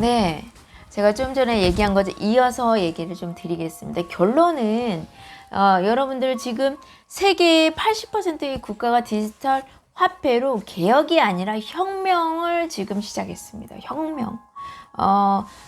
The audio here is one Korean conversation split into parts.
네, 제가 좀 전에 얘기한 거죠. 이어서 얘기를 좀 드리겠습니다. 결론은 여러분들 지금 세계의 80%의 국가가 디지털 화폐로 개혁이 아니라 혁명을 지금 시작했습니다. 혁명.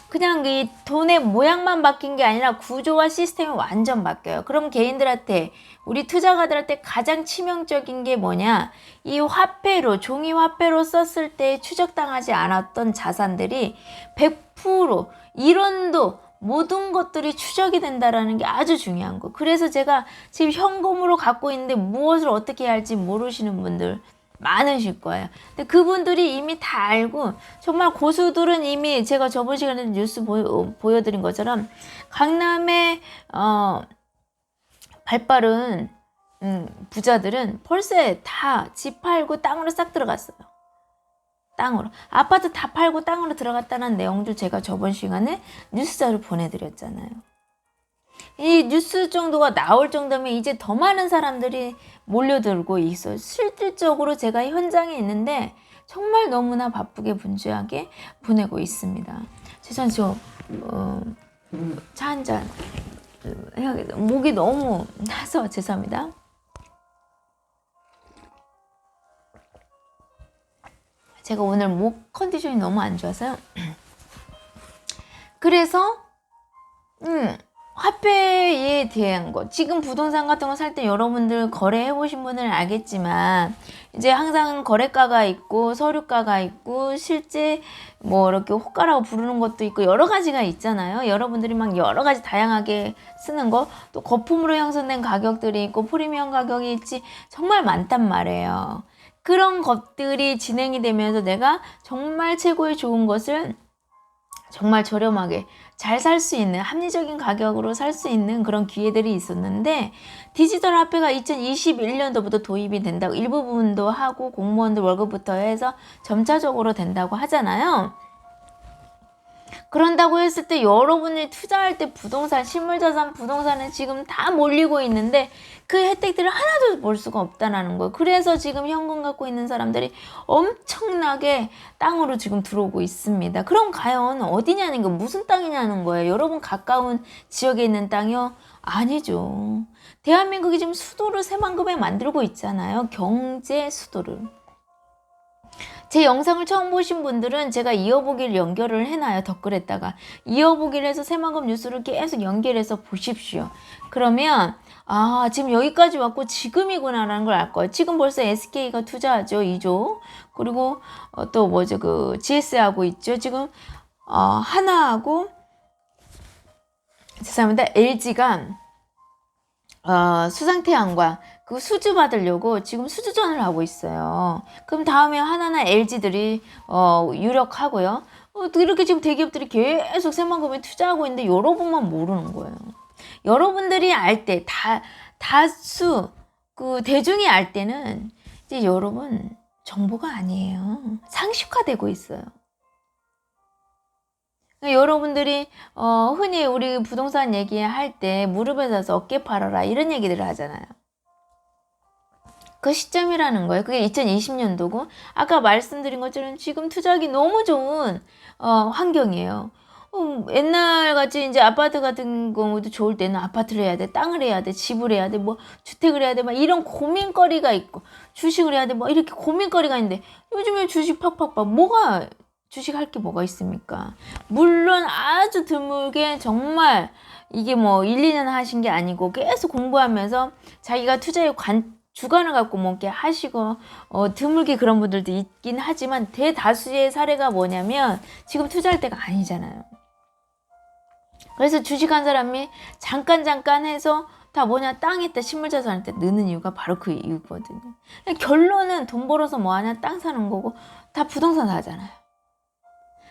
그냥 이 돈의 모양만 바뀐 게 아니라 구조와 시스템이 완전 바뀌어요. 그럼 개인들한테, 우리 투자가들한테 가장 치명적인 게 뭐냐? 이 화폐로, 종이 화폐로 썼을 때 추적당하지 않았던 자산들이 100% 이론도 모든 것들이 추적이 된다라는 게 아주 중요한 거. 그래서 제가 지금 현금으로 갖고 있는데 무엇을 어떻게 해야 할지 모르시는 분들 많으실 거예요. 근데 그분들이 이미 다 알고, 정말 고수들은 이미 제가 저번 시간에 뉴스 보여드린 것처럼 강남의 발빠른 부자들은 벌써 다 집 팔고 땅으로 싹 들어갔어요. 땅으로. 아파트 다 팔고 땅으로 들어갔다는 내용들 제가 저번 시간에 뉴스자를 보내드렸잖아요. 이 뉴스 정도가 나올 정도면 이제 더 많은 사람들이 몰려들고 있어요. 실질적으로 제가 현장에 있는데 정말 너무나 바쁘게 분주하게 보내고 있습니다. 죄송해요. 차 한잔 해야겠다. 목이 너무 나서 죄송합니다. 제가 오늘 목 컨디션이 너무 안 좋아서요. 그래서 화폐에 대한 것, 지금 부동산 같은 거 살 때 여러분들 거래해 보신 분들은 알겠지만 이제 항상 거래가가 있고 서류가가 있고 실제 뭐 이렇게 호가라고 부르는 것도 있고 여러 가지가 있잖아요. 여러분들이 막 여러 가지 다양하게 쓰는 거, 또 거품으로 형성된 가격들이 있고 프리미엄 가격이 있지, 정말 많단 말이에요. 그런 것들이 진행이 되면서 내가 정말 최고의 좋은 것을 정말 저렴하게 잘 살 수 있는, 합리적인 가격으로 살 수 있는 그런 기회들이 있었는데, 디지털 화폐가 2021년도부터 도입이 된다고, 일부분도 하고 공무원들 월급부터 해서 점차적으로 된다고 하잖아요. 그런다고 했을 때 여러분이 투자할 때 부동산, 실물자산 부동산에 지금 다 몰리고 있는데 그 혜택들을 하나도 볼 수가 없다라는 거예요. 그래서 지금 현금 갖고 있는 사람들이 엄청나게 땅으로 지금 들어오고 있습니다. 그럼 과연 어디냐는 거, 무슨 땅이냐는 거예요. 여러분 가까운 지역에 있는 땅이요? 아니죠. 대한민국이 지금 수도를 새만금에 만들고 있잖아요. 경제 수도를. 제 영상을 처음 보신 분들은 제가 이어보기를 연결을 해놔요. 댓글에다가 이어보기를 해서 새만금 뉴스를 계속 연결해서 보십시오. 그러면 지금 여기까지 왔고 지금이구나 라는 걸 알 거예요. 지금 벌써 SK가 투자하죠. 2조. 그리고 또 뭐죠, 그 GS하고 있죠. 지금 하나하고, 죄송합니다, LG가 수상태양과 그 수주 받으려고 지금 수주전을 하고 있어요. 그럼 다음에 하나나 LG들이 유력하고요. 이렇게 지금 대기업들이 계속 새만금에 투자하고 있는데 여러분만 모르는 거예요. 여러분들이 알 때, 다수 그 대중이 알 때는 이제 여러분 정보가 아니에요. 상식화되고 있어요. 여러분들이 흔히 우리 부동산 얘기할 때 무릎에 서서 어깨 팔아라 이런 얘기들을 하잖아요. 그 시점이라는 거예요. 그게 2020년도고 아까 말씀드린 것처럼 지금 투자하기 너무 좋은 환경이에요. 옛날같이 이제 아파트 같은 경우도 좋을 때는 아파트를 해야 돼, 땅을 해야 돼, 집을 해야 돼, 뭐 주택을 해야 돼, 막 이런 고민거리가 있고, 주식을 해야 돼, 뭐 이렇게 고민거리가 있는데 요즘에 주식 팍팍팍, 주식할 게 뭐가 있습니까? 물론 아주 드물게, 정말 이게 뭐 1, 2년 하신 게 아니고 계속 공부하면서 자기가 투자의 주관을 갖고 뭐 이렇게 하시고 드물게 그런 분들도 있긴 하지만 대다수의 사례가 뭐냐면 지금 투자할 때가 아니잖아요. 그래서 주식한 사람이 잠깐 해서 다 뭐냐, 땅 했다, 실물자산 때 느는 이유가 바로 그 이유거든요. 결론은 돈 벌어서 뭐 하냐, 땅 사는 거고 다 부동산 하잖아요.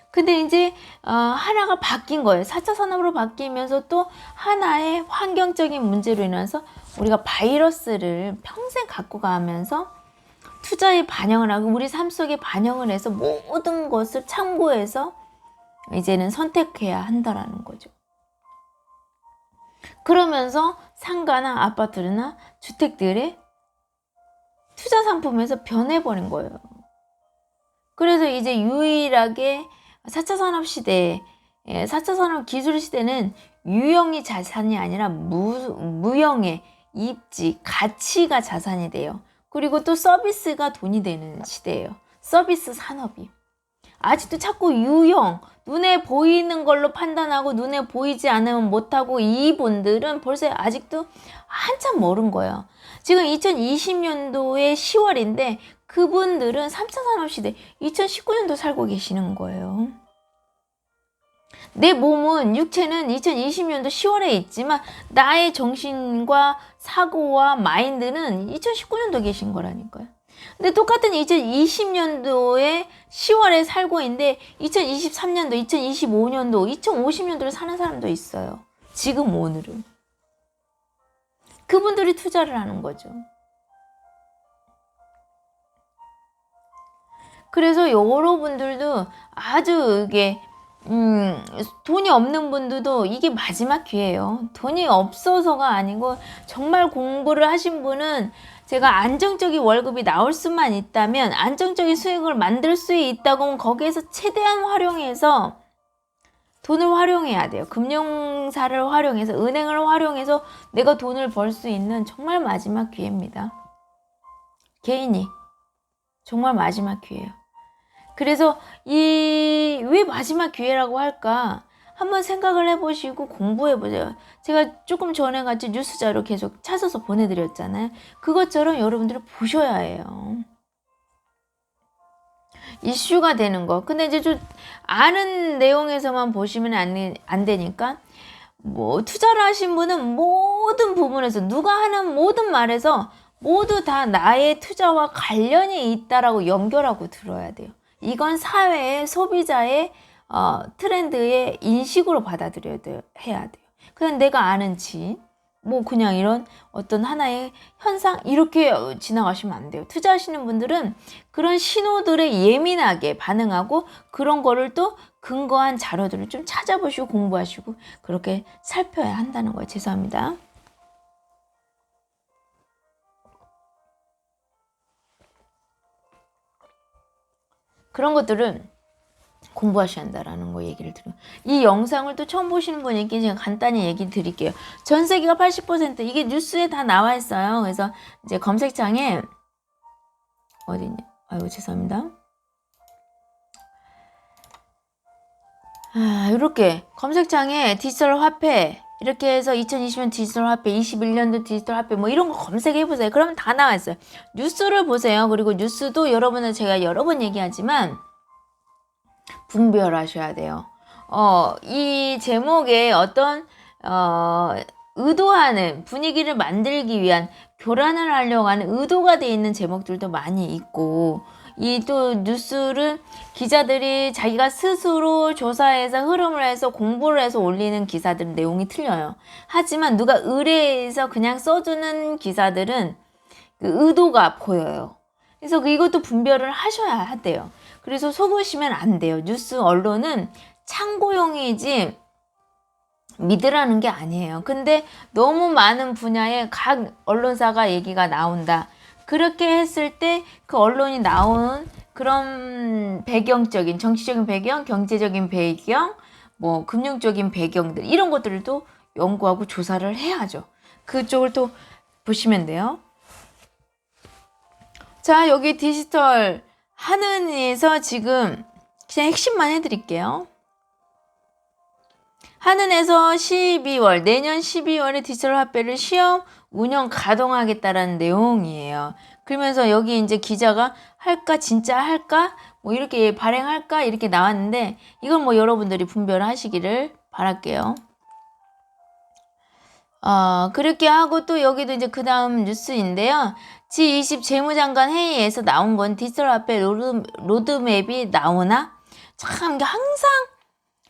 근데 이제 하나가 바뀐 거예요. 4차 산업으로 바뀌면서 또 하나의 환경적인 문제로 인해서 우리가 바이러스를 평생 갖고 가면서 투자에 반영을 하고 우리 삶 속에 반영을 해서 모든 것을 참고해서 이제는 선택해야 한다라는 거죠. 그러면서 상가나 아파트나 주택들의 투자 상품에서 변해버린 거예요. 그래서 이제 유일하게 4차 산업시대, 4차 산업 기술 시대는 유형이 자산이 아니라 무형의 입지, 가치가 자산이 돼요. 그리고 또 서비스가 돈이 되는 시대예요. 서비스 산업이. 아직도 자꾸 유형, 눈에 보이는 걸로 판단하고 눈에 보이지 않으면 못하고 이분들은 벌써 아직도 한참 멀은 거예요. 지금 2020년도의 10월인데 그분들은 3차 산업시대 2019년도 살고 계시는 거예요. 내 몸은, 육체는 2020년도 10월에 있지만 나의 정신과 사고와 마인드는 2019년도 계신 거라니까요. 근데 똑같은 2020년도에 10월에 살고 있는데 2023년도, 2025년도, 2050년도를 사는 사람도 있어요. 지금 오늘은. 그분들이 투자를 하는 거죠. 그래서 여러분들도 아주 이게 돈이 없는 분들도 이게 마지막 기회예요. 돈이 없어서가 아니고 정말 공부를 하신 분은 제가 안정적인 월급이 나올 수만 있다면, 안정적인 수익을 만들 수 있다고 하면 거기에서 최대한 활용해서 돈을 활용해야 돼요. 금융사를 활용해서, 은행을 활용해서 내가 돈을 벌 수 있는 정말 마지막 기회입니다. 개인이 정말 마지막 기회예요. 그래서 왜 마지막 기회라고 할까? 한번 생각을 해보시고 공부해보세요. 제가 조금 전에 같이 뉴스 자료 계속 찾아서 보내드렸잖아요. 그것처럼 여러분들이 보셔야 해요. 이슈가 되는 거. 근데 이제 좀 아는 내용에서만 보시면 안 되니까, 뭐 투자를 하신 분은 모든 부분에서, 누가 하는 모든 말에서 모두 다 나의 투자와 관련이 있다라고 연결하고 들어야 돼요. 이건 사회의, 소비자의 트렌드의 인식으로 받아들여야 돼요. 해야 돼요. 그냥 내가 아는지, 뭐 그냥 이런 어떤 하나의 현상 이렇게 지나가시면 안 돼요. 투자하시는 분들은 그런 신호들에 예민하게 반응하고 그런 거를 또 근거한 자료들을 좀 찾아보시고 공부하시고 그렇게 살펴야 한다는 거예요. 죄송합니다. 그런 것들은 공부하셔야 한다라는 거 얘기를 드려요. 이 영상을 또 처음 보시는 분에게 제가 간단히 얘기 드릴게요. 전 세계가 80% 이게 뉴스에 다 나와 있어요. 그래서 이제 검색창에 어디냐? 아이고 죄송합니다. 이렇게 검색창에 디지털 화폐 이렇게 해서 2020년 디지털 화폐, 21년도 디지털 화폐 뭐 이런 거 검색해 보세요. 그러면 다 나와 있어요. 뉴스를 보세요. 그리고 뉴스도 여러분은 제가 여러 번 얘기하지만 분별하셔야 돼요. 이 제목에 어떤 의도하는 분위기를 만들기 위한 교란을 하려고 하는 의도가 되어 있는 제목들도 많이 있고, 이 또 뉴스를 기자들이 자기가 스스로 조사해서 흐름을 해서 공부를 해서 올리는 기사들은 내용이 틀려요. 하지만 누가 의뢰해서 그냥 써주는 기사들은 그 의도가 보여요. 그래서 이것도 분별을 하셔야 돼요. 그래서 속으시면 안 돼요. 뉴스 언론은 참고용이지 믿으라는 게 아니에요. 근데 너무 많은 분야에 각 언론사가 얘기가 나온다. 그렇게 했을 때 그 언론이 나온 그런 배경적인, 정치적인 배경, 경제적인 배경, 뭐 금융적인 배경들 이런 것들도 연구하고 조사를 해야죠. 그쪽을 또 보시면 돼요. 자, 여기 디지털 한은에서 지금 그냥 핵심만 해드릴게요. 한은에서 12월, 내년 12월에 디지털 화폐를 시험 운영 가동하겠다라는 내용이에요. 그러면서 여기 이제 기자가 할까, 진짜 할까, 뭐 이렇게 발행할까, 이렇게 나왔는데, 이건 뭐 여러분들이 분별하시기를 바랄게요. 그렇게 하고 또 여기도 이제 그 다음 뉴스인데요. G20 재무장관 회의에서 나온 건 디지털 화폐 로드맵이 나오나? 참, 항상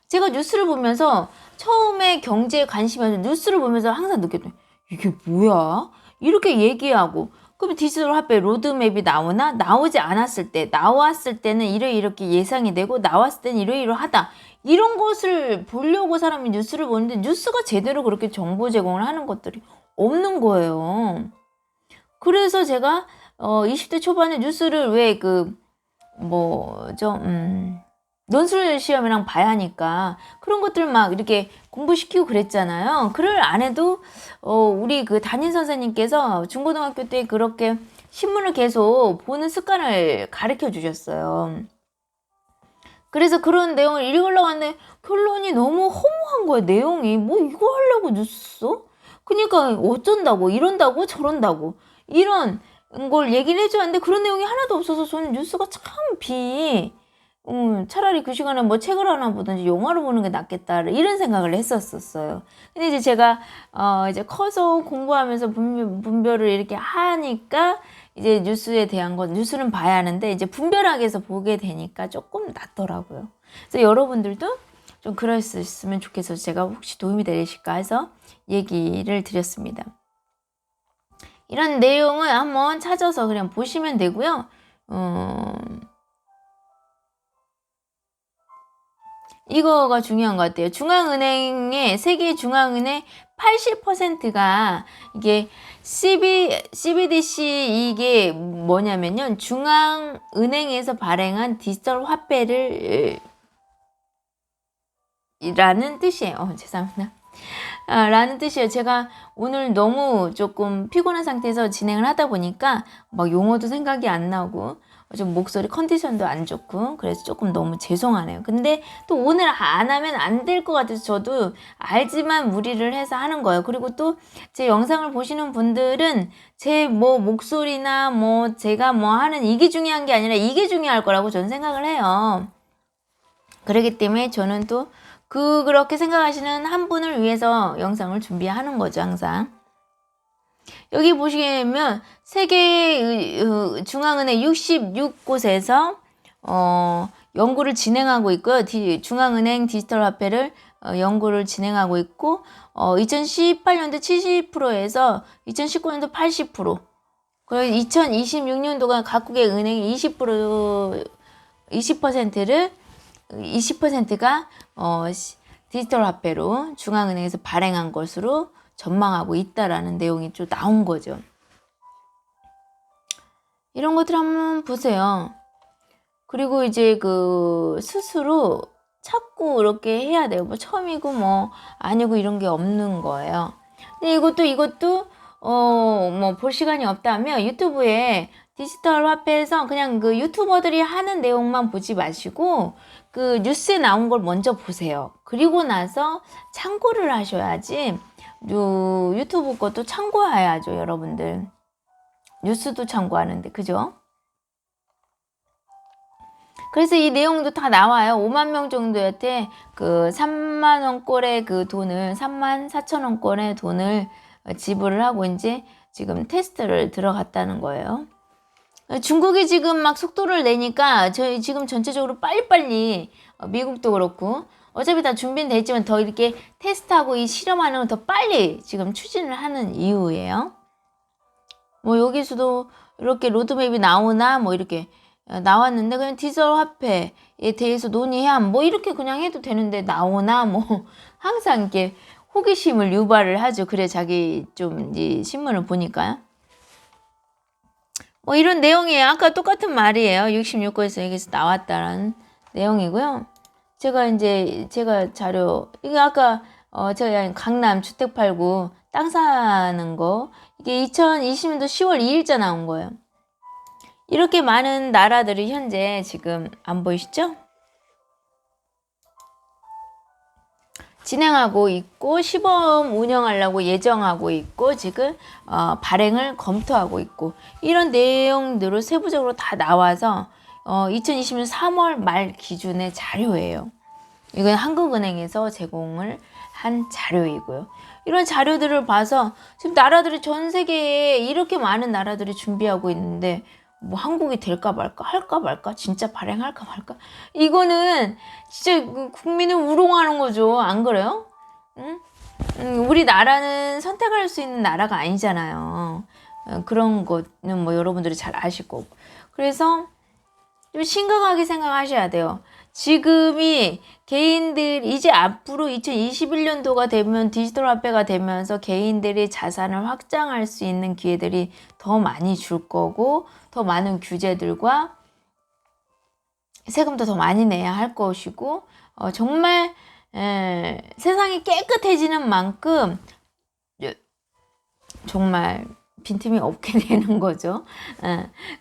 제가 뉴스를 보면서 처음에 경제에 관심이 없는 뉴스를 보면서 항상 느꼈더니 이게 뭐야? 이렇게 얘기하고 그럼 디지털 화폐 로드맵이 나오나? 나오지 않았을 때, 나왔을 때는 이렇게 예상이 되고 나왔을 때는 이러이러하다. 이런 것을 보려고 사람이 뉴스를 보는데 뉴스가 제대로 그렇게 정보 제공을 하는 것들이 없는 거예요. 그래서 제가 20대 초반에 뉴스를 왜 논술 시험이랑 봐야 하니까 그런 것들 막 이렇게 공부시키고 그랬잖아요. 그걸 안 해도 우리 그 담임 선생님께서 중고등학교 때 그렇게 신문을 계속 보는 습관을 가르쳐 주셨어요. 그래서 그런 내용을 읽으려고 하는데 결론이 너무 허무한 거야. 내용이 뭐 이거 하려고 뉴스 써? 그러니까 어쩐다고 이런다고 저런다고 이런 걸 얘기를 해줘야 하는데 그런 내용이 하나도 없어서 저는 뉴스가 참 차라리 그 시간에 뭐 책을 하나 보든지 영화를 보는 게 낫겠다 이런 생각을 했었어요. 근데 이제 제가 이제 커서 공부하면서 분별을 이렇게 하니까 이제 뉴스에 대한 건 뉴스는 봐야 하는데 이제 분별하게 해서 보게 되니까 조금 낫더라고요. 그래서 여러분들도 좀 그럴 수 있으면 좋겠어서 제가 혹시 도움이 되실까 해서 얘기를 드렸습니다. 이런 내용을 한번 찾아서 그냥 보시면 되고요. 이거가 중요한 것 같아요. 중앙은행의 세계 중앙은행 80%가 이게 CBDC 이게 뭐냐면요. 중앙은행에서 발행한 디지털 화폐를 라는 뜻이에요. 죄송합니다. 라는 뜻이에요. 제가 오늘 너무 조금 피곤한 상태에서 진행을 하다 보니까 막 용어도 생각이 안 나고 좀 목소리 컨디션도 안 좋고 그래서 조금 너무 죄송하네요. 근데 또 오늘 안 하면 안 될 것 같아서 저도 알지만 무리를 해서 하는 거예요. 그리고 또 제 영상을 보시는 분들은 제 뭐 목소리나 뭐 제가 뭐 하는 이게 중요한 게 아니라 이게 중요할 거라고 저는 생각을 해요. 그렇기 때문에 저는 또 그렇게 생각하시는 한 분을 위해서 영상을 준비하는 거죠, 항상. 여기 보시면 세계 중앙은행 66곳에서 연구를 진행하고 있고요. 중앙은행 디지털 화폐를 연구를 진행하고 있고 2018년도 70%에서 2019년도 80% 그리고 2026년도가 각국의 은행이 20%가 디지털 화폐로 중앙은행에서 발행한 것으로 전망하고 있다라는 내용이 좀 나온 거죠. 이런 것들 한번 보세요. 그리고 이제 그 스스로 찾고 이렇게 해야 돼요. 뭐 처음이고 뭐 아니고 이런 게 없는 거예요. 근데 이것도 뭐 볼 시간이 없다면 유튜브에 디지털 화폐에서 그냥 그 유튜버들이 하는 내용만 보지 마시고 그 뉴스에 나온 걸 먼저 보세요. 그리고 나서 참고를 하셔야지 유튜브 것도 참고해야죠, 여러분들. 뉴스도 참고하는데, 그죠? 그래서 이 내용도 다 나와요. 5만 명 정도한테 그 3만 원꼴의 그 돈을 3만 4천 원꼴의 돈을 지불을 하고 이제 지금 테스트를 들어갔다는 거예요. 중국이 지금 막 속도를 내니까 저희 지금 전체적으로 빨리빨리 미국도 그렇고 어차피 다 준비는 돼 있지만 더 이렇게 테스트하고 이 실험하는 건 더 빨리 지금 추진을 하는 이유예요. 뭐 여기서도 이렇게 로드맵이 나오나 뭐 이렇게 나왔는데 그냥 디지털 화폐에 대해서 논의해야 뭐 이렇게 그냥 해도 되는데 나오나 뭐 항상 이렇게 호기심을 유발을 하죠. 그래 자기 좀 이 신문을 보니까요. 뭐 이런 내용이에요. 아까 똑같은 말이에요. 66곳에서 여기서 나왔다라는 내용이고요. 제가 자료 이게 아까 제가 강남 주택 팔고 땅 사는 거 이게 2020년도 10월 2일자 나온 거예요. 이렇게 많은 나라들이 현재 지금 안 보이시죠? 진행하고 있고 시범 운영하려고 예정하고 있고 지금 발행을 검토하고 있고 이런 내용들을 세부적으로 다 나와서 2020년 3월 말 기준의 자료예요. 이건 한국은행에서 제공을 한 자료이고요. 이런 자료들을 봐서 지금 나라들이 전 세계에 이렇게 많은 나라들이 준비하고 있는데 뭐 한국이 될까 말까 할까 말까 진짜 발행할까 말까 이거는 진짜 국민을 우롱하는 거죠. 안 그래요? 응? 우리나라는 선택할 수 있는 나라가 아니잖아요. 그런 거는 뭐 여러분들이 잘 아실 거고. 그래서 좀 심각하게 생각하셔야 돼요. 지금이 개인들 이제 앞으로 2021년도가 되면 디지털 화폐가 되면서 개인들이 자산을 확장할 수 있는 기회들이 더 많이 줄 거고 더 많은 규제들과 세금도 더 많이 내야 할 것이고 정말 세상이 깨끗해지는 만큼 정말 빈틈이 없게 되는 거죠.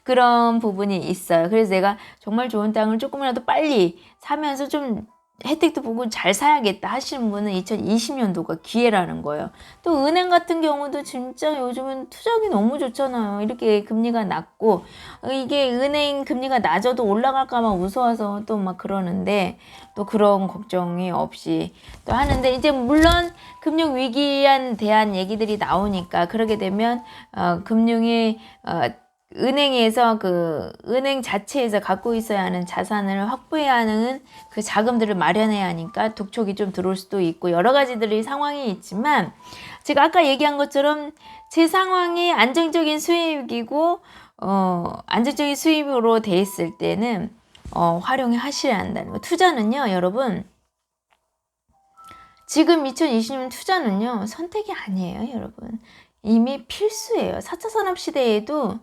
그런 부분이 있어요. 그래서 내가 정말 좋은 땅을 조금이라도 빨리 사면서 좀 혜택도 보고 잘 사야겠다 하시는 분은 2020년도가 기회라는 거예요. 또 은행 같은 경우도 진짜 요즘은 투자하기 너무 좋잖아요. 이렇게 금리가 낮고 이게 은행 금리가 낮아도 올라갈까 봐 무서워서 또 막 그러는데 또 그런 걱정이 없이 또 하는데 이제 물론 금융 위기에 대한 얘기들이 나오니까 그러게 되면 금융이 은행에서 은행 자체에서 갖고 있어야 하는 자산을 확보해야 하는 그 자금들을 마련해야 하니까 독촉이 좀 들어올 수도 있고 여러 가지들의 상황이 있지만 제가 아까 얘기한 것처럼 제 상황이 안정적인 수입이고 안정적인 수입으로 돼 있을 때는 활용해 하셔야 한다는 거. 투자는요, 여러분. 지금 2020년 투자는요, 선택이 아니에요, 여러분. 이미 필수예요. 4차 산업 시대에도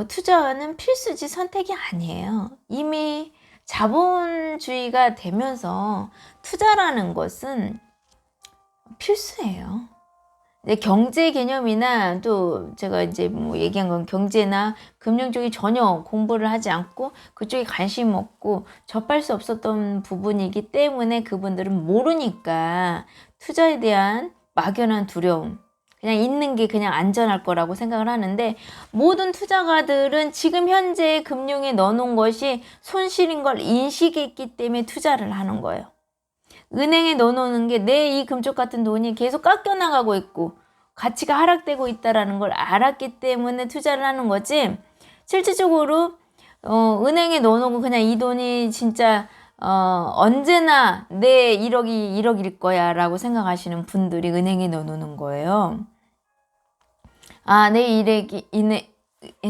투자는 필수지 선택이 아니에요. 이미 자본주의가 되면서 투자라는 것은 필수예요. 경제 개념이나 또 제가 이제 뭐 얘기한 건 경제나 금융 쪽이 전혀 공부를 하지 않고 그쪽에 관심 없고 접할 수 없었던 부분이기 때문에 그분들은 모르니까 투자에 대한 막연한 두려움, 그냥 있는 게 그냥 안전할 거라고 생각을 하는데 모든 투자가들은 지금 현재 금융에 넣어놓은 것이 손실인 걸 인식했기 때문에 투자를 하는 거예요. 은행에 넣어놓는 게 내 이 금쪽 같은 돈이 계속 깎여나가고 있고 가치가 하락되고 있다는 걸 알았기 때문에 투자를 하는 거지 실질적으로 은행에 넣어놓고 그냥 이 돈이 진짜 언제나 내 1억이 1억일 거야 라고 생각하시는 분들이 은행에 넣어놓는 거예요.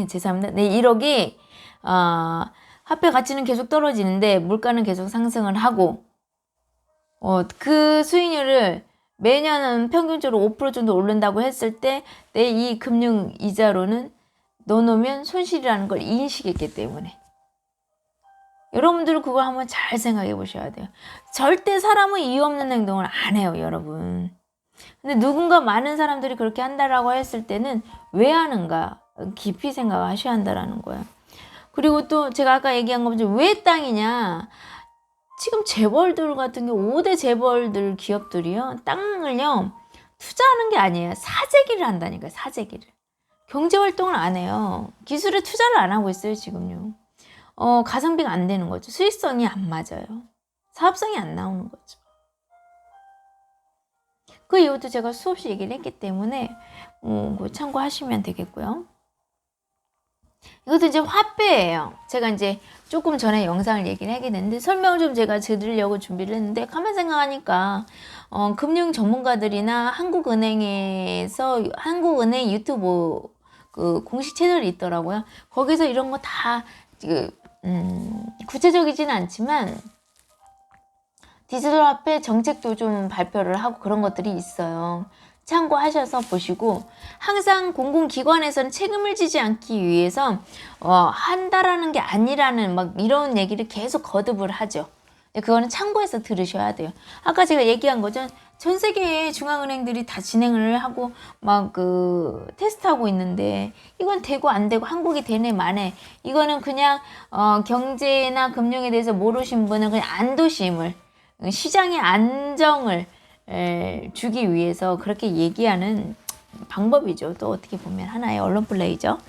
죄송합니다. 내 1억이 화폐 가치는 계속 떨어지는데 물가는 계속 상승을 하고 그 수익률을 매년은 평균적으로 5% 정도 오른다고 했을 때 내 이 금융 이자로는 넣어놓으면 손실이라는 걸 인식했기 때문에 여러분들은 그걸 한번 잘 생각해 보셔야 돼요. 절대 사람은 이유 없는 행동을 안 해요, 여러분. 근데 누군가 많은 사람들이 그렇게 한다라고 했을 때는 왜 하는가 깊이 생각하셔야 한다라는 거예요. 그리고 또 제가 아까 얘기한 것처럼 왜 땅이냐, 지금 재벌들 같은 경우 5대 재벌들 기업들이요 땅을요 투자하는 게 아니에요. 사재기를 한다니까요. 사재기를. 경제활동을 안 해요. 기술에 투자를 안 하고 있어요 지금요. 가성비가 안 되는 거죠. 수익성이 안 맞아요. 사업성이 안 나오는 거죠. 그 이유도 제가 수없이 얘기를 했기 때문에 참고하시면 되겠고요. 이것도 이제 화폐예요. 제가 이제 조금 전에 영상을 얘기를 하게 됐는데 설명을 좀 제가 드리려고 준비를 했는데 가만 생각하니까 금융 전문가들이나 한국은행에서 한국은행 유튜브 그 공식 채널이 있더라고요. 거기서 이런 거 다 구체적이진 않지만 디지털 화폐 정책도 좀 발표를 하고 그런 것들이 있어요. 참고하셔서 보시고 항상 공공기관에서는 책임을 지지 않기 위해서 한다라는 게 아니라는 막 이런 얘기를 계속 거듭을 하죠. 그거는 참고해서 들으셔야 돼요. 아까 제가 얘기한 거죠. 전 세계의 중앙은행들이 다 진행을 하고 막 테스트하고 있는데 이건 되고 안 되고 한국이 되네 마네. 이거는 그냥 경제나 금융에 대해서 모르신 분은 그냥 안도심을 시장의 안정을 주기 위해서 그렇게 얘기하는 방법이죠. 또 어떻게 보면 하나의 언론 플레이죠.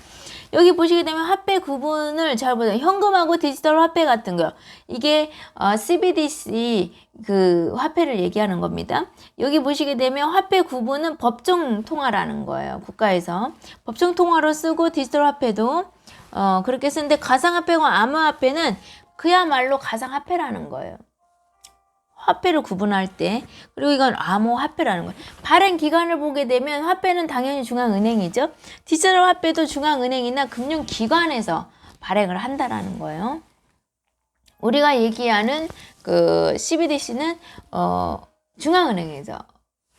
여기 보시게 되면 화폐 구분을 잘 보세요. 현금하고 디지털 화폐 같은 거. 이게 CBDC 그 화폐를 얘기하는 겁니다. 여기 보시게 되면 화폐 구분은 법정 통화라는 거예요. 국가에서. 법정 통화로 쓰고 디지털 화폐도 그렇게 쓰는데 가상화폐와 암호화폐는 그야말로 가상화폐라는 거예요. 화폐를 구분할 때. 그리고 이건 암호화폐라는 거예요. 발행 기관을 보게 되면 화폐는 당연히 중앙은행이죠. 디지털 화폐도 중앙은행이나 금융기관에서 발행을 한다라는 거예요. 우리가 얘기하는 그 CBDC는 중앙은행에서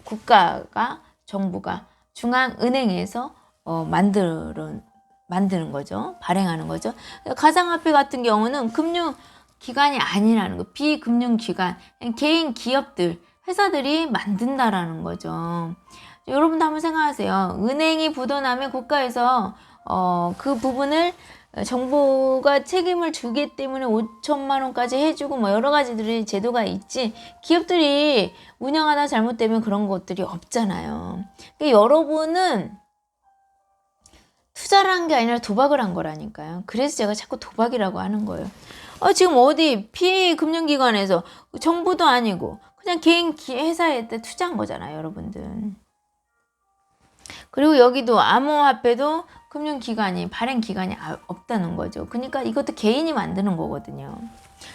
국가가 정부가 중앙은행에서 만드는 거죠. 발행하는 거죠. 가상화폐 같은 경우는 금융 기관이 아니라는 거. 비금융기관, 개인 기업들, 회사들이 만든다라는 거죠. 여러분도 한번 생각하세요. 은행이 부도나면 국가에서 그 부분을 정부가 책임을 지기 때문에 5천만 원까지 해주고 뭐 여러 가지들이 제도가 있지, 기업들이 운영하다 잘못되면 그런 것들이 없잖아요. 그러니까 여러분은 투자를 한 게 아니라 도박을 한 거라니까요. 그래서 제가 자꾸 도박이라고 하는 거예요. 지금 어디 피금융기관에서 정부도 아니고 그냥 개인 회사에 투자한 거잖아요, 여러분들. 그리고 여기도 암호화폐도 금융기관이, 발행기관이 없다는 거죠. 그러니까 이것도 개인이 만드는 거거든요.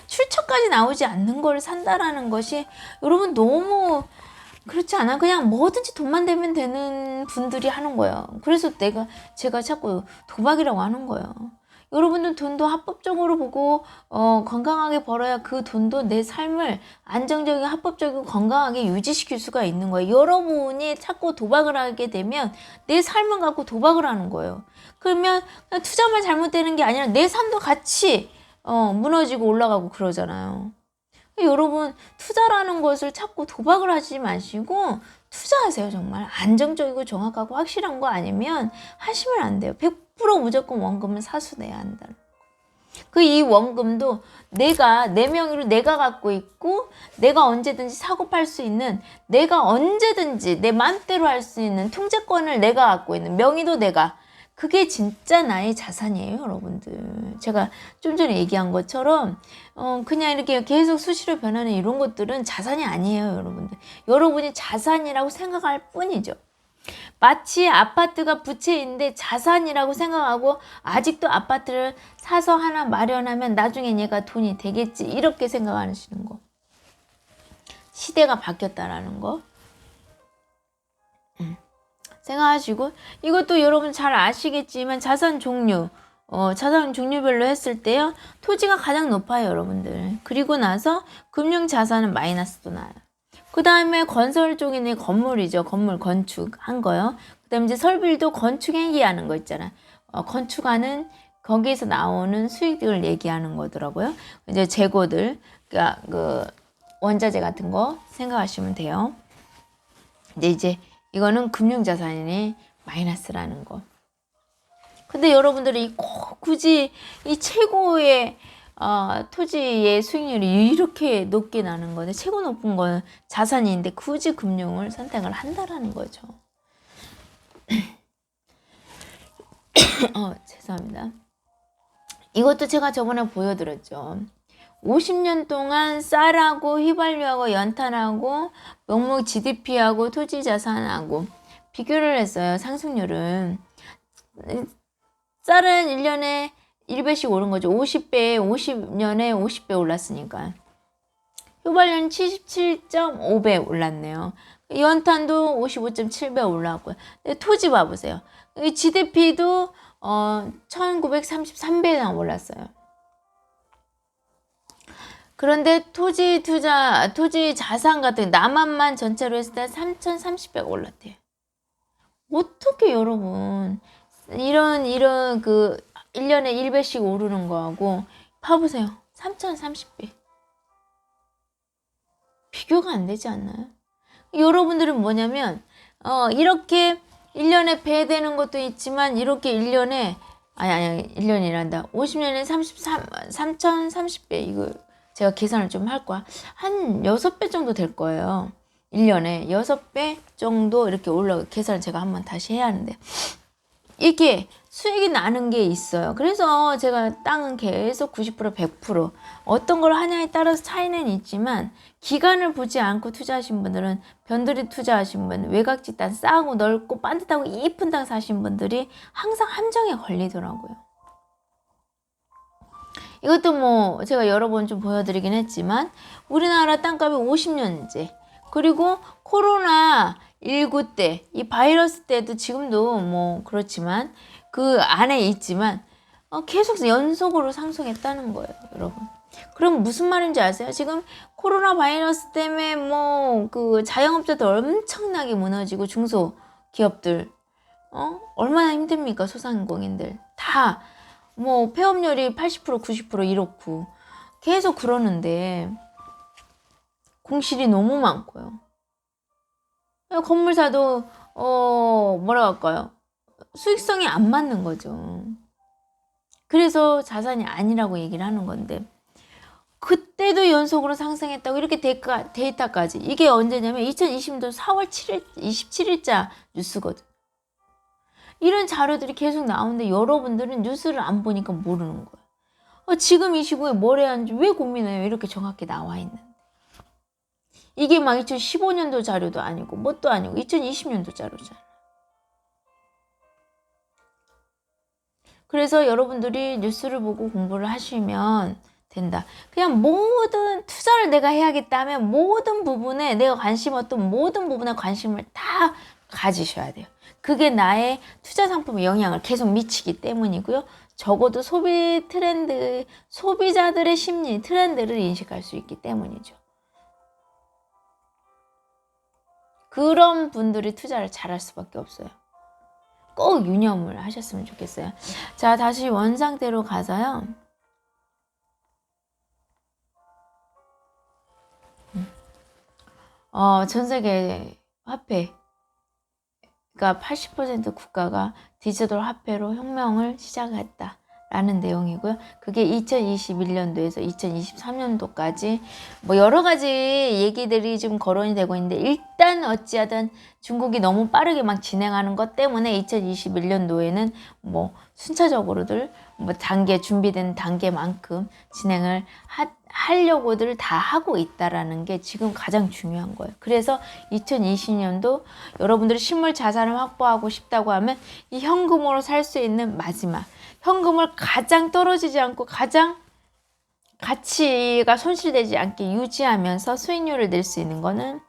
출처까지 나오지 않는 걸 산다라는 것이 여러분 너무 그렇지 않아요? 그냥 뭐든지 돈만 되면 되는 분들이 하는 거예요. 그래서 제가 자꾸 도박이라고 하는 거예요. 여러분은 돈도 합법적으로 보고 건강하게 벌어야 그 돈도 내 삶을 안정적이고 합법적이고 건강하게 유지시킬 수가 있는 거예요. 여러분이 자꾸 도박을 하게 되면 내 삶을 갖고 도박을 하는 거예요. 그러면 투자만 잘못되는 게 아니라 내 삶도 같이 무너지고 올라가고 그러잖아요. 여러분, 투자라는 것을 자꾸 도박을 하지 마시고 투자하세요. 정말 안정적이고 정확하고 확실한 거 아니면 하시면 안 돼요. 100% 무조건 원금을 사수내야 한다. 이 원금도 내 명의로 내가 갖고 있고, 내가 언제든지 사고 팔 수 있는, 내가 언제든지 내 맘대로 할 수 있는 통제권을 내가 갖고 있는, 명의도 내가, 그게 진짜 나의 자산이에요, 여러분들. 제가 좀 전에 얘기한 것처럼 그냥 이렇게 계속 수시로 변하는 이런 것들은 자산이 아니에요, 여러분들. 여러분이 자산이라고 생각할 뿐이죠. 마치 아파트가 부채인데 자산이라고 생각하고 아직도 아파트를 사서 하나 마련하면 나중에 얘가 돈이 되겠지, 이렇게 생각하시는 거. 시대가 바뀌었다라는 거 생각하시고, 이것도 여러분 잘 아시겠지만 자산 종류별로 했을 때요, 토지가 가장 높아요, 여러분들. 그리고 나서 금융자산은 마이너스도 나요. 그 다음에 건설 쪽에는 건물이죠. 건물 건축한 거요. 그 다음에 이제 설비도 건축행위하는 거 있잖아요. 건축하는, 거기에서 나오는 수익을 얘기하는 거더라고요. 이제 재고들, 그러니까 그 원자재 같은 거 생각하시면 돼요. 이제 이거는 금융자산이 마이너스라는 거. 근데 여러분들이 굳이 이 최고의 토지의 수익률이 이렇게 높게 나는 건데, 최고 높은 거는 자산인데 굳이 금융을 선택을 한다라는 거죠. 죄송합니다. 이것도 제가 저번에 보여드렸죠. 50년 동안 쌀하고 휘발유하고 연탄하고 명목 GDP하고 토지자산하고 비교를 했어요. 상승률은. 쌀은 1년에 1배씩 오른 거죠. 50년에 50배 올랐으니까. 휘발유는 77.5배 올랐네요. 연탄도 55.7배 올랐고요. 토지 봐보세요. GDP도 1933배나 올랐어요. 그런데 토지 자산 같은 남한만 전체로 했을 때 3030배가 올랐대요. 어떻게 여러분 이런 그 1년에 1배씩 오르는 거하고 봐보세요. 3030배. 비교가 안 되지 않나요? 여러분들은 뭐냐면 이렇게 1년에 배 되는 것도 있지만, 이렇게 1년에 1년이란다. 50년에 3030배. 이거 제가 계산을 좀 할 거야. 한 6배 정도 될 거예요. 1년에 6배 정도 이렇게 계산을 제가 한번 다시 해야 하는데, 이게 수익이 나는 게 있어요. 그래서 제가 땅은 계속 90% 100% 어떤 걸 하냐에 따라서 차이는 있지만, 기간을 보지 않고 투자하신 분들은, 변두리 투자하신 분, 외곽지 땅 싸고 넓고 반듯하고 이쁜 땅 사신 분들이 항상 함정에 걸리더라고요. 이것도 뭐 제가 여러 번 좀 보여드리긴 했지만, 우리나라 땅값이 50년째, 그리고 코로나19 때, 이 바이러스 때도 지금도 뭐 그렇지만 그 안에 있지만 계속 연속으로 상승했다는 거예요, 여러분. 그럼 무슨 말인지 아세요? 지금 코로나 바이러스 때문에 뭐 그 자영업자들 엄청나게 무너지고, 중소기업들 얼마나 힘듭니까? 소상공인들 다 뭐 폐업률이 80% 90% 이렇고, 계속 그러는데 공실이 너무 많고요. 건물사도 뭐라 할까요? 수익성이 안 맞는 거죠. 그래서 자산이 아니라고 얘기를 하는 건데, 그때도 연속으로 상승했다고 이렇게 데이터까지. 이게 언제냐면 2020년도 4월 7일, 27일자 뉴스거든. 이런 자료들이 계속 나오는데 여러분들은 뉴스를 안 보니까 모르는 거예요. 지금 이 시국에 뭘 해야 하는지 왜 고민해요? 이렇게 정확히 나와 있는데. 이게 막 2015년도 자료도 아니고 뭣도 아니고 2020년도 자료잖아. 그래서 여러분들이 뉴스를 보고 공부를 하시면 된다. 그냥 모든 투자를 내가 해야겠다 하면 모든 부분에 내가 어떤 모든 부분에 관심을 다 가지셔야 돼요. 그게 나의 투자 상품에 영향을 계속 미치기 때문이고요. 적어도 소비 트렌드, 소비자들의 심리, 트렌드를 인식할 수 있기 때문이죠. 그런 분들이 투자를 잘할 수밖에 없어요. 꼭 유념을 하셨으면 좋겠어요. 자, 다시 원상태로 가서요. 전 세계 화폐, 그러니까 80% 국가가 디지털 화폐로 혁명을 시작했다라는 내용이고요. 그게 2021년도에서 2023년도까지 뭐 여러 가지 얘기들이 좀 거론이 되고 있는데, 일단 어찌하든 중국이 너무 빠르게 막 진행하는 것 때문에 2021년도에는 뭐 순차적으로들 뭐 준비된 단계만큼 진행을 하려고들 다 하고 있다라는 게 지금 가장 중요한 거예요. 그래서 2020년도 여러분들이 실물 자산을 확보하고 싶다고 하면 이 현금으로 살 수 있는 마지막, 현금을 가장 떨어지지 않고 가장 가치가 손실되지 않게 유지하면서 수익률을 낼 수 있는 거는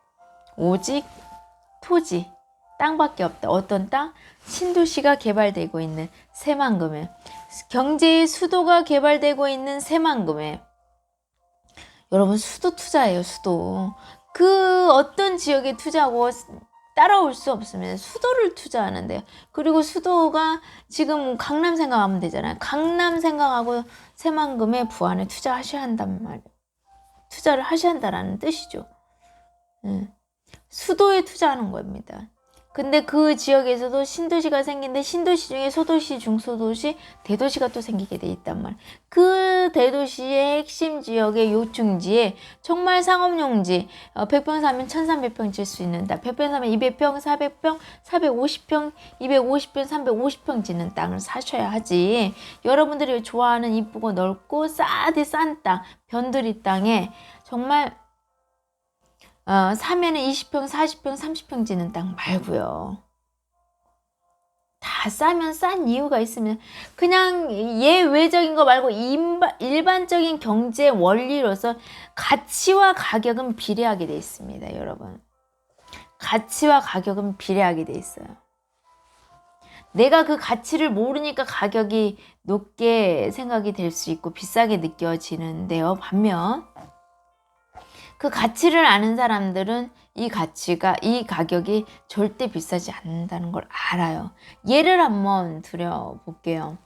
오직 토지, 땅밖에 없다. 어떤 땅? 신도시가 개발되고 있는 새만금에, 경제의 수도가 개발되고 있는 새만금에. 여러분, 수도 투자예요. 수도. 그 어떤 지역에 투자하고 따라올 수 없습니다. 수도를 투자하는데요. 그리고 수도가 지금 강남 생각하면 되잖아요. 강남 생각하고 새만금에 부안에 투자하셔야 한단 말이에요. 투자를 하셔야 한다라는 뜻이죠. 수도에 투자하는 겁니다. 근데 그 지역에서도 신도시가 생긴데, 신도시 중에 소도시, 중소도시, 대도시가 또 생기게 돼 있단 말이에요. 그 대도시의 핵심 지역의 요충지에 정말 상업용지, 100평 사면 1300평 질 수 있는 땅, 100평 사면 200평, 400평, 450평, 250평, 350평 짓는 땅을 사셔야 하지. 여러분들이 좋아하는 이쁘고 넓고 싸디 싼 땅, 변두리 땅에 정말 사면은 20평, 40평, 30평 지는 땅 말고요. 다 싸면 싼 이유가 있으면, 그냥 예외적인 거 말고 일반적인 경제 원리로서 가치와 가격은 비례하게 돼 있습니다, 여러분. 가치와 가격은 비례하게 돼 있어요. 내가 그 가치를 모르니까 가격이 높게 생각이 될 수 있고 비싸게 느껴지는데요. 반면 그 가치를 아는 사람들은 이 가격이 절대 비싸지 않는다는 걸 알아요. 예를 한번 드려볼게요.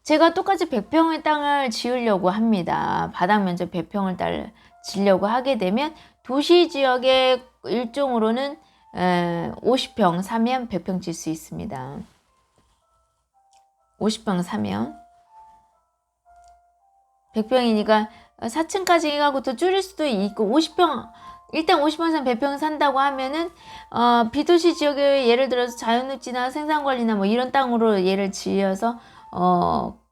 제가 똑같이 100평의 땅을 지으려고 합니다. 바닥 면적 100평을 지으려고 하게 되면 도시 지역의 일종으로는 50평 사면 100평 질 수 있습니다. 50평 사면 100평이니까 4층까지 해가고 더 줄일 수도 있고, 50평, 일단 50평 산 100평 산다고 하면은 비도시 지역에 예를 들어서 자연녹지나 생산관리나 뭐 이런 땅으로 예를 지어서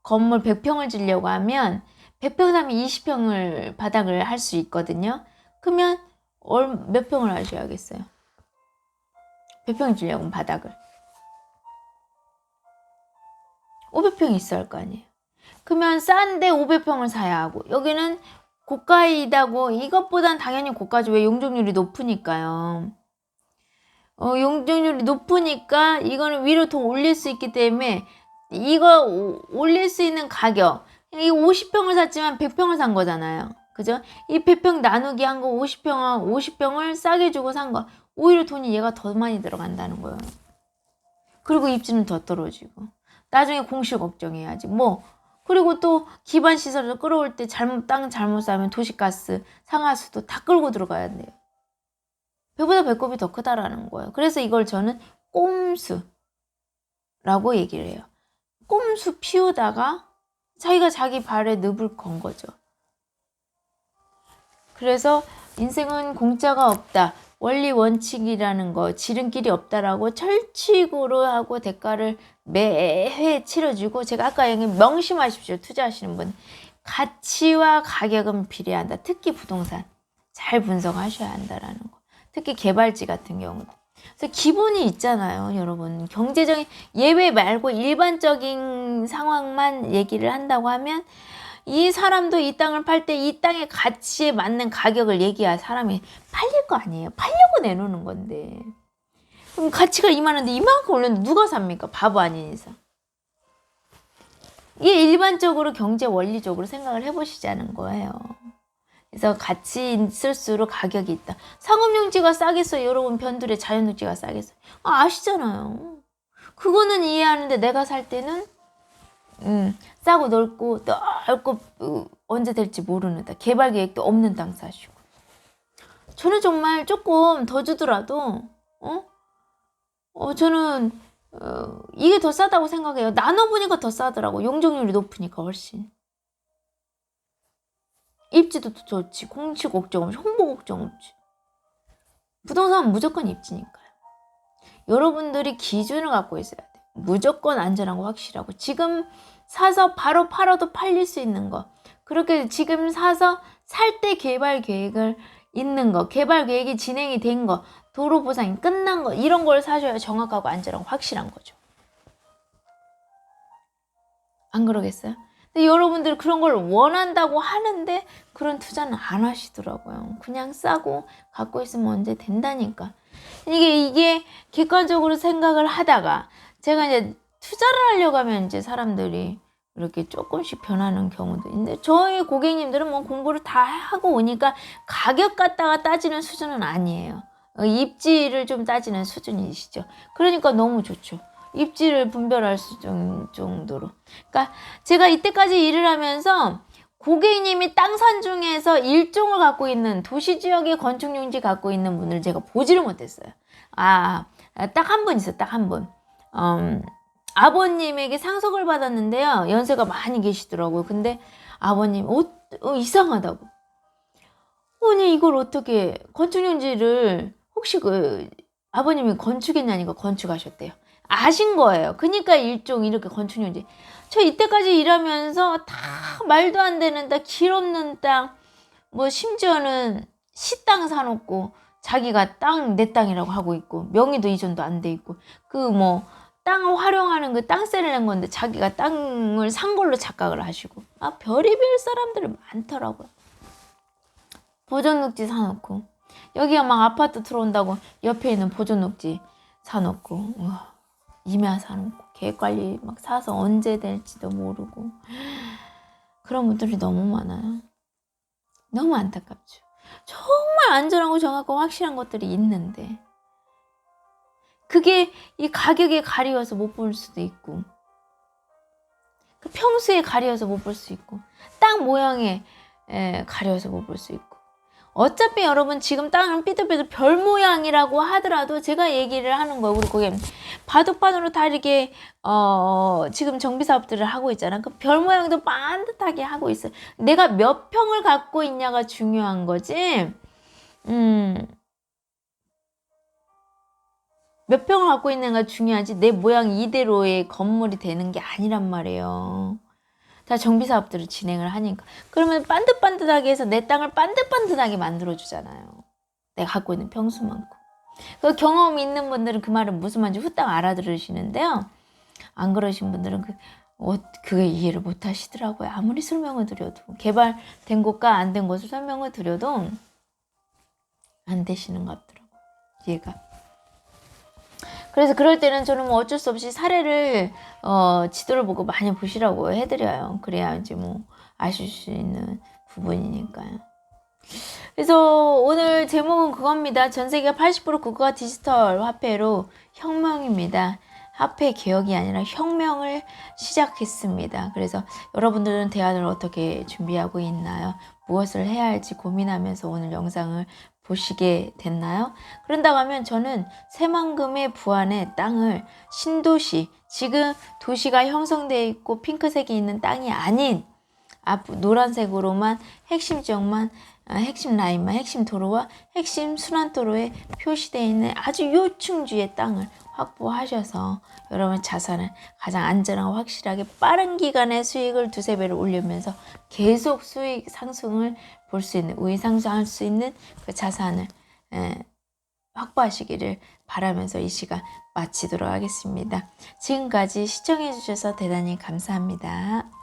건물 100평을 지려고 하면 100평 사면 20평을 바닥을 할 수 있거든요. 그러면 몇 평을 하셔야겠어요? 100평 지려고 바닥을 500평이 있어야 할 거 아니에요. 그러면 싼데 500평을 사야 하고, 여기는 고가이다고, 이것보단 당연히 고가죠. 왜? 용적률이 높으니까요. 용적률이 높으니까 이거는 위로 더 올릴 수 있기 때문에, 이거 올릴 수 있는 가격, 이 50평을 샀지만 100평을 산 거잖아요. 그죠? 이 100평 나누기 한 거 50평을 싸게 주고 산 거, 오히려 돈이 얘가 더 많이 들어간다는 거예요. 그리고 입지는 더 떨어지고, 나중에 공실 걱정해야지. 그리고 또 기반 시설을 끌어올 때 땅 잘못 쌓으면 도시가스, 상하수도 다 끌고 들어가야 돼요. 배보다 배꼽이 더 크다라는 거예요. 그래서 이걸 저는 꼼수라고 얘기를 해요. 꼼수 피우다가 자기가 자기 발에 늪을 건 거죠. 그래서 인생은 공짜가 없다. 원리 원칙이라는 거, 지름길이 없다라고 철칙으로 하고 대가를 매해 치러주고, 제가 아까 얘기 명심하십시오. 투자하시는 분. 가치와 가격은 비례한다. 특히 부동산. 잘 분석하셔야 한다라는 거. 특히 개발지 같은 경우도. 그래서 기본이 있잖아요, 여러분. 경제적인 예외 말고 일반적인 상황만 얘기를 한다고 하면 이 사람도 이 땅을 팔 때 이 땅의 가치에 맞는 가격을 얘기할 사람이 팔릴 거 아니에요. 팔려고 내놓는 건데. 그럼 가치가 이만한데 이만큼 올렸는데 누가 삽니까? 바보 아닌 이상. 이게 일반적으로 경제 원리적으로 생각을 해보시자는 거예요. 그래서 가치 있을수록 가격이 있다. 상업용지가 싸겠어요? 여러분 변두리 자연녹지가 싸겠어요? 아시잖아요. 그거는 이해하는데 내가 살 때는 싸고 넓고 언제 될지 모르는 땅, 개발 계획도 없는 땅 사시고. 저는 정말 조금 더 주더라도 저는 이게 더 싸다고 생각해요. 나눠보니까 더 싸더라고. 용적률이 높으니까 훨씬. 입지도 좋지. 공시 걱정 없이, 홍보 걱정 없지. 부동산은 무조건 입지니까요. 여러분들이 기준을 갖고 있어야 돼요. 무조건 안전하고 확실하고, 지금 사서 바로 팔아도 팔릴 수 있는 거, 그렇게 지금 사서 살 때 개발 계획을 있는 거, 개발 계획이 진행이 된 거, 도로 보상이 끝난 거, 이런 걸 사셔야 정확하고 안전하고 확실한 거죠. 안 그러겠어요? 근데 여러분들 그런 걸 원한다고 하는데 그런 투자는 안 하시더라고요. 그냥 싸고 갖고 있으면 언제 된다니까. 이게 객관적으로 생각을 하다가 제가 이제 투자를 하려고 하면 이제 사람들이 이렇게 조금씩 변하는 경우도 있는데, 저희 고객님들은 뭐 공부를 다 하고 오니까 가격 갖다가 따지는 수준은 아니에요. 입지를 좀 따지는 수준이시죠. 그러니까 너무 좋죠. 입지를 분별할 정도로. 그러니까 제가 이때까지 일을 하면서 고객님이 땅 산 중에서 일종을 갖고 있는, 도시지역의 건축용지 갖고 있는 분을 제가 보지를 못했어요. 딱 한 분 있어요. 딱 한 분. 아버님에게 상속을 받았는데요. 연세가 많이 계시더라고요. 근데 아버님 이상하다고. 아니 이걸 어떻게 건축용지를, 혹시 아버님이 건축했냐니까 건축하셨대요. 아신 거예요. 그러니까 일종 이렇게 건축용지. 저 이때까지 일하면서 다 말도 안 되는 땅, 길 없는 땅, 뭐 심지어는 시땅 사놓고 자기가 내 땅이라고 하고 있고, 명의도 이전도 안 돼 있고, 땅을 활용하는 땅세를 낸 건데 자기가 땅을 산 걸로 착각을 하시고, 별의별 사람들이 많더라고요. 보존녹지 사놓고, 여기가 막 아파트 들어온다고 옆에 있는 보존녹지 사놓고, 임야 사놓고, 계획관리 막 사서 언제 될지도 모르고, 그런 분들이 너무 많아요. 너무 안타깝죠. 정말 안전하고 정확하고 확실한 것들이 있는데 그게 이 가격에 가리워서 못 볼 수도 있고, 그 평수에 가리워서 못 볼 수 있고, 땅 모양에 가려워서 못 볼 수 있고. 어차피 여러분 지금 땅은 삐뚤삐뚤 별 모양이라고 하더라도 제가 얘기를 하는 거예요. 우리 거기 바둑판으로 다 이렇게 지금 정비사업들을 하고 있잖아. 그 별 모양도 반듯하게 하고 있어요. 내가 몇 평을 갖고 있냐가 중요한 거지. 몇 평을 갖고 있는가 중요하지, 내 모양 이대로의 건물이 되는 게 아니란 말이에요. 다 정비사업들을 진행을 하니까. 그러면 반듯반듯하게 해서 내 땅을 반듯반듯하게 만들어주잖아요. 내가 갖고 있는 평수만큼. 그 경험이 있는 분들은 그 말은 무슨 말인지 후딱 알아들으시는데요. 안 그러신 분들은 그게 이해를 못 하시더라고요. 아무리 설명을 드려도. 개발된 곳과 안 된 곳을 설명을 드려도 안 되시는 것 같더라고요. 이해가. 그래서 그럴 때는 저는 어쩔 수 없이 사례를 지도를 보고 많이 보시라고 해드려요. 그래야지 아실 수 있는 부분이니까요. 그래서 오늘 제목은 그겁니다. 전 세계가 80% 국가 디지털 화폐로 혁명입니다. 화폐 개혁이 아니라 혁명을 시작했습니다. 그래서 여러분들은 대안을 어떻게 준비하고 있나요? 무엇을 해야 할지 고민하면서 오늘 영상을 보시게 됐나요? 그런다고 하면 저는 새만금의 부안의 땅을 신도시, 지금 도시가 형성되어 있고 핑크색이 있는 땅이 아닌 노란색으로만 핵심 지역만, 핵심 라인만, 핵심 도로와 핵심 순환도로에 표시되어 있는 아주 요충지의 땅을 확보하셔서 여러분 자산을 가장 안전하고 확실하게 빠른 기간에 수익을 두세 배로 올리면서 계속 수익 상승을 볼 수 있는, 우위 상승할 수 있는 그 자산을 확보하시기를 바라면서 이 시간 마치도록 하겠습니다. 지금까지 시청해 주셔서 대단히 감사합니다.